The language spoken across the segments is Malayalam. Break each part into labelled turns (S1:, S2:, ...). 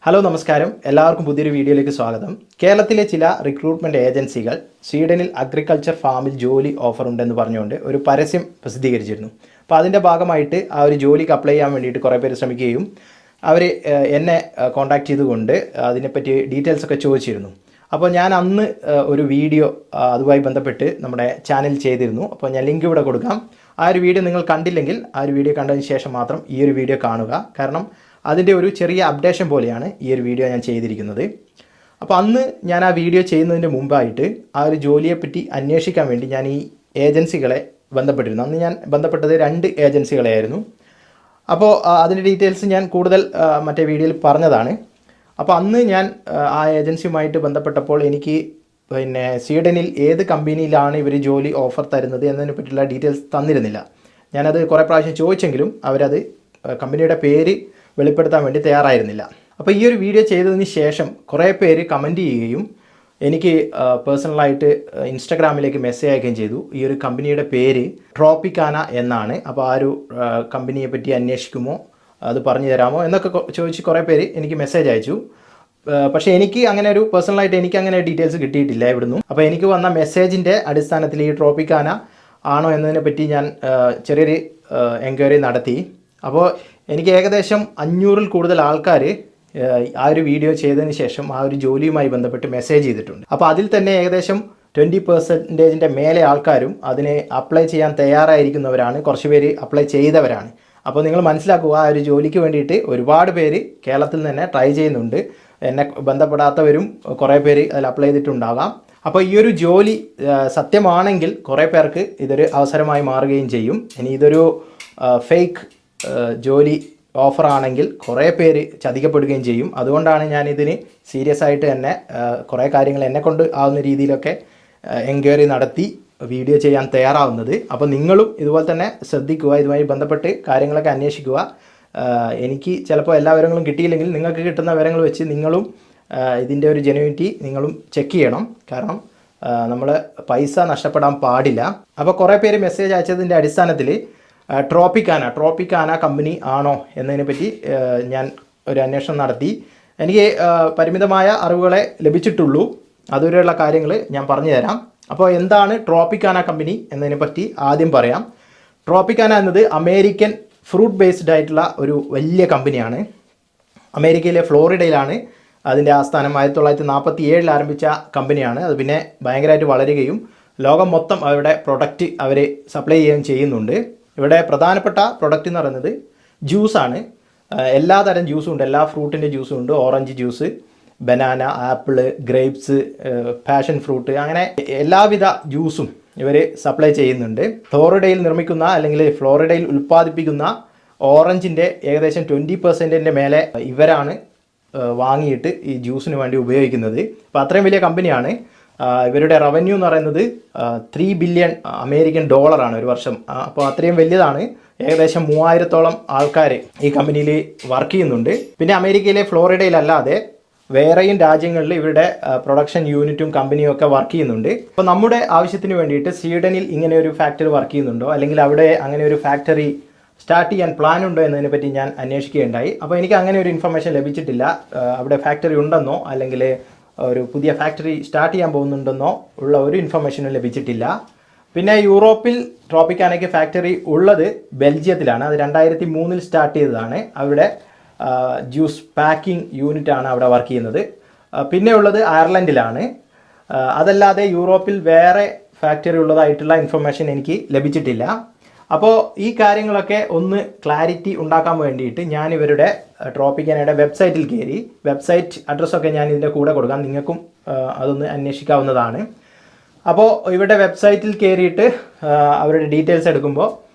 S1: ഹലോ നമസ്കാരം, എല്ലാവർക്കും പുതിയൊരു വീഡിയോയിലേക്ക് സ്വാഗതം. കേരളത്തിലെ ചില റിക്രൂട്ട്മെൻറ്റ് ഏജൻസികൾ സ്വീഡനിൽ അഗ്രികൾച്ചർ ഫാമിൽ ജോലി ഓഫർ ഉണ്ടെന്ന് പറഞ്ഞുകൊണ്ട് ഒരു പരസ്യം പ്രസിദ്ധീകരിച്ചിരുന്നു. അപ്പോൾ അതിൻ്റെ ഭാഗമായിട്ട് ആ ഒരു ജോലിക്ക് അപ്ലൈ ചെയ്യാൻ വേണ്ടിയിട്ട് കുറേ പേര് ശ്രമിക്കുകയും അവർ എന്നെ കോൺടാക്റ്റ് ചെയ്തുകൊണ്ട് അതിനെപ്പറ്റി ഡീറ്റെയിൽസ് ഒക്കെ ചോദിച്ചിരുന്നു. അപ്പോൾ ഞാൻ അന്ന് ഒരു വീഡിയോ അതുമായി ബന്ധപ്പെട്ട് നമ്മുടെ ചാനൽ ചെയ്തിരുന്നു. അപ്പോൾ ഞാൻ ലിങ്ക് ഇവിടെ കൊടുക്കാം. ആ ഒരു വീഡിയോ നിങ്ങൾ കണ്ടില്ലെങ്കിൽ ആ ഒരു വീഡിയോ കണ്ടതിന് ശേഷം മാത്രം ഈ ഒരു വീഡിയോ കാണുക. കാരണം അതിൻ്റെ ഒരു ചെറിയ അപ്ഡേഷൻ പോലെയാണ് ഈ ഒരു വീഡിയോ ഞാൻ ചെയ്തിരിക്കുന്നത്. അപ്പോൾ അന്ന് ഞാൻ ആ വീഡിയോ ചെയ്യുന്നതിന് മുമ്പായിട്ട് ആ ഒരു ജോലിയെപ്പറ്റി അന്വേഷിക്കാൻ വേണ്ടി ഞാൻ ഈ ഏജൻസികളെ ബന്ധപ്പെട്ടിരുന്നു. അന്ന് ഞാൻ ബന്ധപ്പെട്ടത് 2 ഏജൻസികളെയായിരുന്നു. അപ്പോൾ അതിൻ്റെ ഡീറ്റെയിൽസ് ഞാൻ കൂടുതൽ മറ്റേ വീഡിയോയിൽ പറഞ്ഞതാണ്. അപ്പോൾ അന്ന് ഞാൻ ആ ഏജൻസിയുമായിട്ട് ബന്ധപ്പെട്ടപ്പോൾ എനിക്ക് സ്വീഡനിൽ ഏത് കമ്പനിയിലാണ് ഇവർ ജോലി ഓഫർ തരുന്നത് എന്നതിനെ പറ്റിയുള്ള ഡീറ്റെയിൽസ് തന്നിരുന്നില്ല. ഞാനത് കുറേ പ്രാവശ്യം ചോദിച്ചെങ്കിലും അവരത് കമ്പനിയുടെ പേര് വെളിപ്പെടുത്താൻ വേണ്ടി തയ്യാറായിരുന്നില്ല. അപ്പോൾ ഈ ഒരു വീഡിയോ ചെയ്തതിന് ശേഷം കുറേ പേര് കമൻറ്റ് ചെയ്യുകയും എനിക്ക് പേഴ്സണലായിട്ട് ഇൻസ്റ്റാഗ്രാമിലേക്ക് മെസ്സേജ് അയക്കുകയും ചെയ്തു. ഈ ഒരു കമ്പനിയുടെ പേര് ട്രോപ്പിക്കാന എന്നാണ്, അപ്പോൾ ആ ഒരു കമ്പനിയെ പറ്റി അന്വേഷിക്കുമോ, അത് പറഞ്ഞു തരാമോ എന്നൊക്കെ ചോദിച്ച് കുറേ പേര് എനിക്ക് മെസ്സേജ് അയച്ചു. പക്ഷേ എനിക്ക് അങ്ങനെ ഒരു പേഴ്സണലായിട്ട് എനിക്ക് അങ്ങനെ ഡീറ്റെയിൽസ് കിട്ടിയിട്ടില്ല ഇവിടുന്ന്. അപ്പോൾ എനിക്ക് വന്ന മെസ്സേജിൻ്റെ അടിസ്ഥാനത്തിൽ ഈ ട്രോപ്പിക്കാന ആണോ എന്നതിനെ പറ്റി ഞാൻ ചെറിയൊരു എൻക്വയറി നടത്തി. അപ്പോൾ എനിക്ക് ഏകദേശം 500-ൽ കൂടുതൽ ആൾക്കാർ ആ ഒരു വീഡിയോ ചെയ്തതിന് ശേഷം ആ ഒരു ജോലിയുമായി ബന്ധപ്പെട്ട് മെസ്സേജ് ചെയ്തിട്ടുണ്ട്. അപ്പോൾ അതിൽ തന്നെ ഏകദേശം 20% മേലെ ആൾക്കാരും അതിനെ അപ്ലൈ ചെയ്യാൻ തയ്യാറായിരിക്കുന്നവരാണ്. കുറച്ച് പേര് അപ്ലൈ ചെയ്തവരാണ്. അപ്പോൾ നിങ്ങൾ മനസ്സിലാക്കുക, ആ ഒരു ജോലിക്ക് വേണ്ടിയിട്ട് ഒരുപാട് പേര് കേരളത്തിൽ തന്നെ ട്രൈ ചെയ്യുന്നുണ്ട്. എന്നെ ബന്ധപ്പെടാത്തവരും കുറേ പേര് അതിൽ അപ്ലൈ ചെയ്തിട്ടുണ്ടാകാം. അപ്പോൾ ഈ ഒരു ജോലി സത്യമാണെങ്കിൽ കുറേ പേർക്ക് ഇതൊരു അവസരമായി മാറുകയും ചെയ്യും. ഇനി ഇതൊരു ഫേക്ക് ജോലി ഓഫറാണെങ്കിൽ കുറേ പേര് ചതിക്കപ്പെടുകയും ചെയ്യും. അതുകൊണ്ടാണ് ഞാനിതിന് സീരിയസ് ആയിട്ട് തന്നെ കുറേ കാര്യങ്ങൾ എന്നെക്കൊണ്ട് ആവുന്ന രീതിയിലൊക്കെ എൻക്വയറി നടത്തി വീഡിയോ ചെയ്യാൻ തയ്യാറാവുന്നത്. അപ്പോൾ നിങ്ങളും ഇതുപോലെ തന്നെ ശ്രദ്ധിക്കുക, ഇതുമായി ബന്ധപ്പെട്ട് കാര്യങ്ങളൊക്കെ അന്വേഷിക്കുക. എനിക്ക് ചിലപ്പോൾ എല്ലാ വിവരങ്ങളും കിട്ടിയില്ലെങ്കിൽ നിങ്ങൾക്ക് കിട്ടുന്ന വിവരങ്ങൾ വെച്ച് നിങ്ങളും ഇതിൻ്റെ ഒരു ജെന്യൂനിറ്റി നിങ്ങളും ചെക്ക് ചെയ്യണം. കാരണം നമ്മൾ പൈസ നഷ്ടപ്പെടാൻ പാടില്ല. അപ്പോൾ കുറേ പേര് മെസ്സേജ് അയച്ചതിൻ്റെ അടിസ്ഥാനത്തിൽ ട്രോപ്പിക്കാന കമ്പനി ആണോ എന്നതിനെപ്പറ്റി ഞാൻ ഒരു അന്വേഷണം നടത്തി. എനിക്ക് പരിമിതമായ അറിവുകളെ ലഭിച്ചിട്ടുള്ളൂ. അതുവരെയുള്ള കാര്യങ്ങൾ ഞാൻ പറഞ്ഞു തരാം. അപ്പോൾ എന്താണ് ട്രോപ്പിക്കാന കമ്പനി എന്നതിനെപ്പറ്റി ആദ്യം പറയാം. ട്രോപ്പിക്കാന എന്നത് അമേരിക്കൻ ഫ്രൂട്ട് ബേസ്ഡ് ആയിട്ടുള്ള ഒരു വലിയ കമ്പനിയാണ്. അമേരിക്കയിലെ ഫ്ലോറിഡയിലാണ് അതിൻ്റെ ആസ്ഥാനം. 1947 ആരംഭിച്ച കമ്പനിയാണ്. അത് പിന്നെ ഭയങ്കരമായിട്ട് വളരുകയും ലോകം മൊത്തം അവരുടെ പ്രൊഡക്റ്റ് അവർ സപ്ലൈ ചെയ്യുകയും ചെയ്യുന്നുണ്ട്. ഇവിടെ പ്രധാനപ്പെട്ട പ്രൊഡക്റ്റ് എന്ന് പറയുന്നത് ജ്യൂസാണ്. എല്ലാ തരം ജ്യൂസും ഉണ്ട്. എല്ലാ ഫ്രൂട്ടിൻ്റെ ജ്യൂസും ഉണ്ട്. Orange juice, banana, apple, grapes, passion fruit, അങ്ങനെ എല്ലാവിധ ജ്യൂസും ഇവർ സപ്ലൈ ചെയ്യുന്നുണ്ട്. ഫ്ലോറിഡയിൽ നിർമ്മിക്കുന്ന അല്ലെങ്കിൽ ഫ്ലോറിഡയിൽ ഉൽപ്പാദിപ്പിക്കുന്ന ഓറഞ്ചിൻ്റെ ഏകദേശം 20% മേലെ ഇവരാണ് വാങ്ങിയിട്ട് ഈ ജ്യൂസിന് വേണ്ടി ഉപയോഗിക്കുന്നത്. അപ്പോൾ അത്രയും വലിയ കമ്പനിയാണ്. ഇവരുടെ റവന്യൂ എന്ന് പറയുന്നത് $3 ബില്യൺ അമേരിക്കൻ ഡോളറാണ് ഒരു വർഷം. അപ്പോൾ അത്രയും വലിയതാണ്. ഏകദേശം 3000-ഓളം ആൾക്കാർ ഈ കമ്പനിയിൽ വർക്ക് ചെയ്യുന്നുണ്ട്. പിന്നെ അമേരിക്കയിലെ ഫ്ലോറിഡയിലല്ലാതെ വേറെയും രാജ്യങ്ങളിൽ ഇവരുടെ പ്രൊഡക്ഷൻ യൂണിറ്റും കമ്പനിയും ഒക്കെ വർക്ക് ചെയ്യുന്നുണ്ട്. അപ്പോൾ നമ്മുടെ ആവശ്യത്തിന് വേണ്ടിയിട്ട് സ്വീഡനിൽ ഇങ്ങനെ ഒരു ഫാക്ടറി വർക്ക് ചെയ്യുന്നുണ്ടോ, അല്ലെങ്കിൽ അവിടെ അങ്ങനെ ഒരു ഫാക്ടറി സ്റ്റാർട്ട് ചെയ്യാൻ പ്ലാൻ ഉണ്ടോ എന്നതിനെ പറ്റി ഞാൻ അന്വേഷിക്കുകയുണ്ടായി. അപ്പോൾ എനിക്ക് അങ്ങനെ ഒരു ഇൻഫർമേഷൻ ലഭിച്ചിട്ടില്ല. അവിടെ ഫാക്ടറി ഉണ്ടെന്നോ അല്ലെങ്കിൽ ഒരു പുതിയ ഫാക്ടറി സ്റ്റാർട്ട് ചെയ്യാൻ പോകുന്നുണ്ടെന്നോ ഉള്ള ഒരു ഇൻഫർമേഷനും ലഭിച്ചിട്ടില്ല. പിന്നെ യൂറോപ്പിൽ ട്രോപ്പിക്കാനയ്ക്ക് ഫാക്ടറി ഉള്ളത് ബെൽജിയത്തിലാണ്. അത് 2003-ൽ സ്റ്റാർട്ട് ചെയ്തതാണ്. അവിടെ ജ്യൂസ് പാക്കിംഗ് യൂണിറ്റാണ് അവിടെ വർക്ക് ചെയ്യുന്നത്. പിന്നെ ഉള്ളത് അയർലൻഡിലാണ്. അതല്ലാതെ യൂറോപ്പിൽ വേറെ ഫാക്ടറി ഉള്ളതായിട്ടുള്ള ഇൻഫർമേഷൻ എനിക്ക് ലഭിച്ചിട്ടില്ല. അപ്പോൾ ഈ കാര്യങ്ങളൊക്കെ ഒന്ന് ക്ലാരിറ്റി ഉണ്ടാക്കാൻ വേണ്ടിയിട്ട് ഞാൻ ഇവരുടെ ട്രോപ്പിക്കാനയുടെ വെബ്സൈറ്റിൽ കയറി. വെബ്സൈറ്റ് അഡ്രസ്സൊക്കെ ഞാൻ ഇതിൻ്റെ കൂടെ കൊടുക്കാം, നിങ്ങൾക്കും അതൊന്ന് അന്വേഷിക്കാവുന്നതാണ്. അപ്പോൾ ഇവരുടെ വെബ്സൈറ്റിൽ കയറിയിട്ട് അവരുടെ ഡീറ്റെയിൽസ് എടുക്കുമ്പോൾ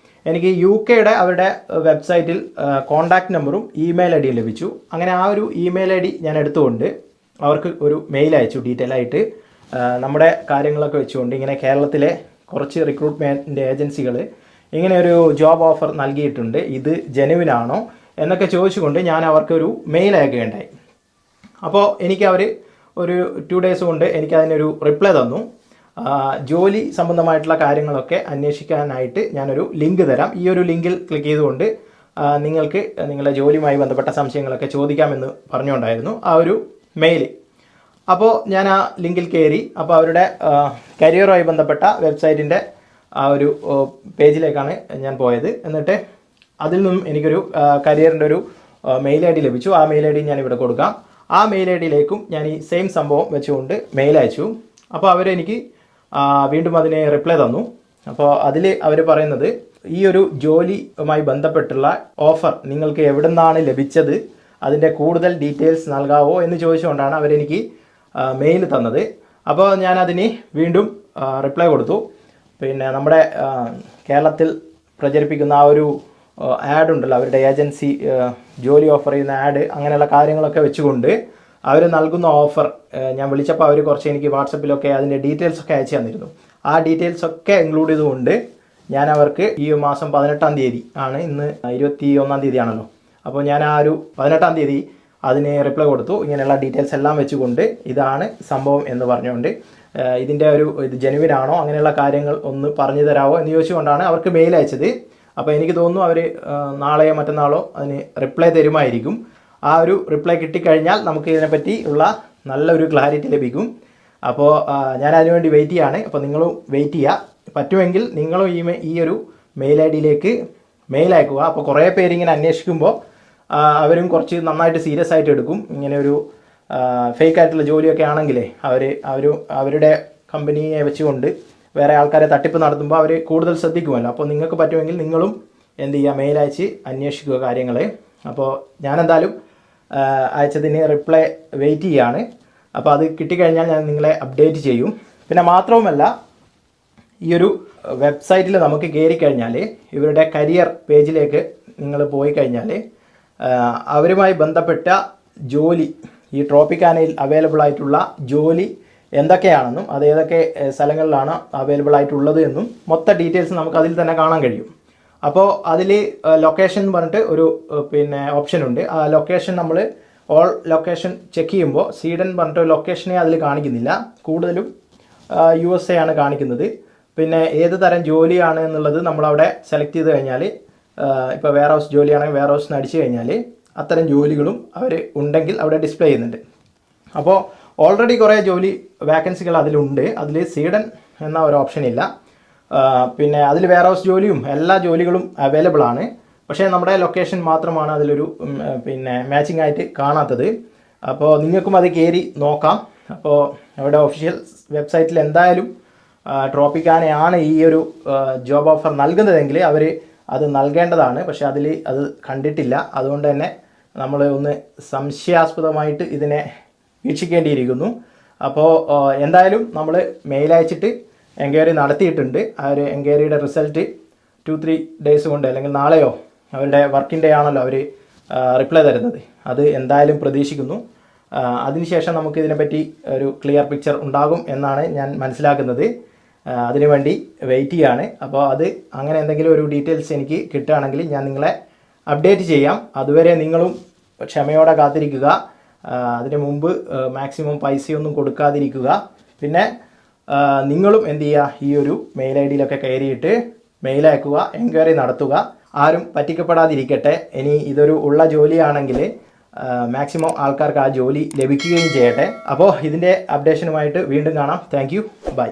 S1: എനിക്ക് UK അവരുടെ വെബ്സൈറ്റിൽ കോൺടാക്റ്റ് നമ്പറും ഇമെയിൽ ഐ ഡിയും ലഭിച്ചു. അങ്ങനെ ആ ഒരു ഇമെയിൽ ഐ ഡി ഞാൻ എടുത്തുകൊണ്ട് അവർക്ക് ഒരു മെയിൽ അയച്ചു ഡീറ്റെയിൽ ആയിട്ട് നമ്മുടെ കാര്യങ്ങളൊക്കെ വെച്ചുകൊണ്ട്. ഇങ്ങനെ കേരളത്തിലെ കുറച്ച് റിക്രൂട്ട്മെൻറ്റ് ഏജൻസികൾ ഇങ്ങനെ ഒരു ജോബ് ഓഫർ നൽകിയിട്ടുണ്ട്, ഇത് ജെനുവിനാണോ എന്നൊക്കെ ചോദിച്ചുകൊണ്ട് ഞാൻ അവർക്കൊരു മെയിൽ അയക്കുകയുണ്ടായി. അപ്പോൾ എനിക്ക് അവർ ഒരു 2 ഡേയ്സ് കൊണ്ട് എനിക്ക് അതിനൊരു റിപ്ലൈ തന്നു. ജോലി സംബന്ധമായിട്ടുള്ള കാര്യങ്ങളൊക്കെ അന്വേഷിക്കാനായിട്ട് ഞാനൊരു ലിങ്ക് തരാം. ഈ ഒരു ലിങ്കിൽ ക്ലിക്ക് ചെയ്തുകൊണ്ട് നിങ്ങൾക്ക് നിങ്ങളുടെ ജോലിയുമായി ബന്ധപ്പെട്ട സംശയങ്ങളൊക്കെ ചോദിക്കാമെന്ന് പറഞ്ഞുകൊണ്ടായിരുന്നു ആ ഒരു മെയിൽ. അപ്പോൾ ഞാൻ ആ ലിങ്കിൽ കയറി. അപ്പോൾ അവരുടെ കരിയറുമായി ബന്ധപ്പെട്ട വെബ്സൈറ്റിൻ്റെ ആ ഒരു പേജിലേക്കാണ് ഞാൻ പോയത്. എന്നിട്ട് അതിൽ നിന്നും എനിക്കൊരു കരിയറിൻ്റെ ഒരു മെയിൽ ഐ ഡി ലഭിച്ചു. ആ മെയിൽ ഐ ഡി ഞാൻ ഇവിടെ കൊടുക്കാം. ആ മെയിൽ ഐ ഡിയിലേക്കും ഞാൻ ഈ സെയിം സംഭവം വെച്ചുകൊണ്ട് മെയിൽ അയച്ചു. അപ്പോൾ അവരെനിക്ക് വീണ്ടും അതിനെ റിപ്ലൈ തന്നു. അപ്പോൾ അതിൽ അവർ പറയുന്നത് ഈ ഒരു ജോലിയുമായി ബന്ധപ്പെട്ടുള്ള ഓഫർ നിങ്ങൾക്ക് എവിടെ നിന്നാണ് ലഭിച്ചത്, അതിൻ്റെ കൂടുതൽ ഡീറ്റെയിൽസ് നൽകാവോ എന്ന് ചോദിച്ചുകൊണ്ടാണ് അവരെനിക്ക് മെയിൽ തന്നത്. അപ്പോൾ ഞാനതിന് വീണ്ടും റിപ്ലൈ കൊടുത്തു. പിന്നെ നമ്മുടെ കേരളത്തിൽ പ്രചരിപ്പിക്കുന്ന ആ ഒരു ആഡ് ഉണ്ടല്ലോ, അവരുടെ ഏജൻസി ജോലി ഓഫർ ചെയ്യുന്ന ആഡ്, അങ്ങനെയുള്ള കാര്യങ്ങളൊക്കെ വെച്ചുകൊണ്ട് അവർ നൽകുന്ന ഓഫർ ഞാൻ വിളിച്ചപ്പോൾ അവർ കുറച്ച് എനിക്ക് വാട്സപ്പിലൊക്കെ അതിൻ്റെ ഡീറ്റെയിൽസൊക്കെ അയച്ചു തന്നിരുന്നു. ആ ഡീറ്റെയിൽസൊക്കെ ഇൻക്ലൂഡ് ചെയ്തുകൊണ്ട് ഞാൻ അവർക്ക് ഈ മാസം 18-ാം തീയതി ആണ്, ഇന്ന് 21-ാം തീയതി ആണല്ലോ, അപ്പോൾ ഞാൻ ആ ഒരു 18-ാം തീയതി അതിന് റിപ്ലൈ കൊടുത്തു. ഇങ്ങനെയുള്ള ഡീറ്റെയിൽസ് എല്ലാം വെച്ചുകൊണ്ട് ഇതാണ് സംഭവം എന്ന് പറഞ്ഞുകൊണ്ട് ഇതിൻ്റെ ഇത് ജെനുവിൻ ആണോ അങ്ങനെയുള്ള കാര്യങ്ങൾ ഒന്ന് പറഞ്ഞു തരാമോ എന്ന് ചോദിച്ചുകൊണ്ടാണ് അവർക്ക് മെയിൽ അയച്ചത്. അപ്പോൾ എനിക്ക് തോന്നുന്നു അവർ നാളെയോ മറ്റന്നാളോ അതിന് റിപ്ലൈ തരുമായിരിക്കും. ആ ഒരു റിപ്ലൈ കിട്ടിക്കഴിഞ്ഞാൽ നമുക്ക് ഇതിനെപ്പറ്റി ഉള്ള നല്ലൊരു ക്ലാരിറ്റി ലഭിക്കും. അപ്പോൾ ഞാൻ അതിനുവേണ്ടി വെയിറ്റ് ചെയ്യാണ്. അപ്പോൾ നിങ്ങളും വെയിറ്റ് ചെയ്യുക. പറ്റുമെങ്കിൽ നിങ്ങളും ഈ ഒരു മെയിൽ ഐ ഡിയിലേക്ക് മെയിൽ അയക്കുക. അപ്പോൾ കുറേ പേരിങ്ങനെ അന്വേഷിക്കുമ്പോൾ അവരും കുറച്ച് നന്നായിട്ട് സീരിയസ് ആയിട്ട് എടുക്കും. ഇങ്ങനെ ഒരു ഫേക്ക് ആയിട്ടുള്ള ജോലിയൊക്കെ ആണെങ്കിലേ അവരുടെ കമ്പനിയെ വെച്ചുകൊണ്ട് വേറെ ആൾക്കാരെ തട്ടിപ്പ് നടത്തുമ്പോൾ അവർ കൂടുതൽ ശ്രദ്ധിക്കുമല്ലോ. അപ്പോൾ നിങ്ങൾക്ക് പറ്റുമെങ്കിൽ നിങ്ങളും എന്ത് ചെയ്യുക, മെയിൽ അയച്ച് അന്വേഷിക്കുക കാര്യങ്ങൾ. അപ്പോൾ ഞാനെന്തായാലും അയച്ചതിന് റിപ്ലൈ വെയിറ്റ് ചെയ്യുകയാണ്. അപ്പോൾ അത് കിട്ടിക്കഴിഞ്ഞാൽ ഞാൻ നിങ്ങളെ അപ്ഡേറ്റ് ചെയ്യും. പിന്നെ മാത്രവുമല്ല, ഈ ഒരു വെബ്സൈറ്റിൽ നമുക്ക് കയറി കഴിഞ്ഞാൽ ഇവരുടെ കരിയർ പേജിലേക്ക് നിങ്ങൾ പോയി കഴിഞ്ഞാൽ അവരുമായി ബന്ധപ്പെട്ട ജോലി, ഈ ട്രോപ്പിക്കാനയിൽ അവൈലബിൾ ആയിട്ടുള്ള ജോലി എന്തൊക്കെയാണെന്നും അത് ഏതൊക്കെ സ്ഥലങ്ങളിലാണ് അവൈലബിൾ ആയിട്ടുള്ളത് എന്നും മൊത്തം ഡീറ്റെയിൽസ് നമുക്ക് അതിൽ തന്നെ കാണാൻ കഴിയും. അപ്പോൾ അതിൽ ലൊക്കേഷൻ എന്ന് പറഞ്ഞിട്ട് ഒരു പിന്നെ ഓപ്ഷൻ ഉണ്ട്. ആ ലൊക്കേഷൻ നമ്മൾ ഓൾ ലൊക്കേഷൻ ചെക്ക് ചെയ്യുമ്പോൾ സ്വീഡൻ പറഞ്ഞിട്ട് ലൊക്കേഷനെ അതിൽ കാണിക്കുന്നില്ല, കൂടുതലും USA ആണ് കാണിക്കുന്നത്. പിന്നെ ഏത് തരം ജോലിയാണ് എന്നുള്ളത് നമ്മളവിടെ സെലക്ട് ചെയ്ത് കഴിഞ്ഞാൽ, ഇപ്പോൾ വെയർ ഹൗസ് ജോലിയാണെങ്കിൽ വെയർ ഹൗസിന് അടിച്ചു കഴിഞ്ഞാൽ അത്തരം ജോലികളും അവർ ഉണ്ടെങ്കിൽ അവിടെ ഡിസ്പ്ലേ ചെയ്യുന്നുണ്ട്. അപ്പോൾ ഓൾറെഡി കുറേ ജോലി വാക്കൻസികൾ അതിലുണ്ട്. അതിൽ സ്വീഡൻ എന്ന ഒരു ഓപ്ഷൻ ഇല്ല. പിന്നെ അതിൽ വെയർ ഹൗസ് ജോലിയും എല്ലാ ജോലികളും അവൈലബിൾ ആണ്. പക്ഷേ നമ്മുടെ ലൊക്കേഷൻ മാത്രമാണ് അതിലൊരു പിന്നെ മാച്ചിങ് ആയിട്ട് കാണാത്തത്. അപ്പോൾ നിങ്ങൾക്കും അത് കയറി നോക്കാം. അപ്പോൾ അവിടെ ഒഫീഷ്യൽ വെബ്സൈറ്റിൽ എന്തായാലും ട്രോപ്പിക്കാനയാണ് ഈ ഒരു ജോബ് ഓഫർ നൽകുന്നതെങ്കിൽ അവർ അത് നൽകേണ്ടതാണ്. പക്ഷേ അതിൽ അത് കണ്ടിട്ടില്ല. അതുകൊണ്ട് തന്നെ നമ്മൾ ഒന്ന് സംശയാസ്പദമായിട്ട് ഇതിനെ വീക്ഷിക്കേണ്ടിയിരിക്കുന്നു. അപ്പോൾ എന്തായാലും നമ്മൾ മെയിൽ അയച്ചിട്ട് എൻക്വയറി നടത്തിയിട്ടുണ്ട്. ആ ഒരു എൻക്വയറിയുടെ റിസൾട്ട് 2-3 ഡേയ്സ് കൊണ്ട്, അല്ലെങ്കിൽ നാളെയോ, അവരുടെ വർക്കിംഗ് ഡേ ആണല്ലോ അവർ റിപ്ലൈ തരുന്നത്, അത് എന്തായാലും പ്രതീക്ഷിക്കുന്നു. അതിനുശേഷം നമുക്ക് ഇതിനെപ്പറ്റി ഒരു ക്ലിയർ പിക്ചർ ഉണ്ടാകും എന്നാണ് ഞാൻ മനസ്സിലാക്കുന്നത്. അതിനുവേണ്ടി വെയിറ്റ് ചെയ്യാണ്. അപ്പോൾ അത് അങ്ങനെ എന്തെങ്കിലും ഒരു ഡീറ്റെയിൽസ് എനിക്ക് കിട്ടുകയാണെങ്കിൽ ഞാൻ നിങ്ങളെ അപ്ഡേറ്റ് ചെയ്യാം. അതുവരെ നിങ്ങളും ക്ഷമയോടെ കാത്തിരിക്കുക. അതിന് മുമ്പ് മാക്സിമം പൈസയൊന്നും കൊടുക്കാതിരിക്കുക. പിന്നെ നിങ്ങളും എന്ത് ചെയ്യുക, ഈ ഒരു മെയിൽ ഐ ഡിയിലൊക്കെ കയറിയിട്ട് മെയിൽ അയക്കുക, എൻക്വയറി നടത്തുക. ആരും പറ്റിക്കപ്പെടാതിരിക്കട്ടെ. ഇനി ഇതൊരു ഉള്ള ജോലിയാണെങ്കിൽ മാക്സിമം ആൾക്കാർക്ക് ആ ജോലി ലഭിക്കുകയും ചെയ്യട്ടെ. അപ്പോൾ ഇതിൻ്റെ അപ്ഡേഷനുമായിട്ട് വീണ്ടും കാണാം. Thank you. ബൈ.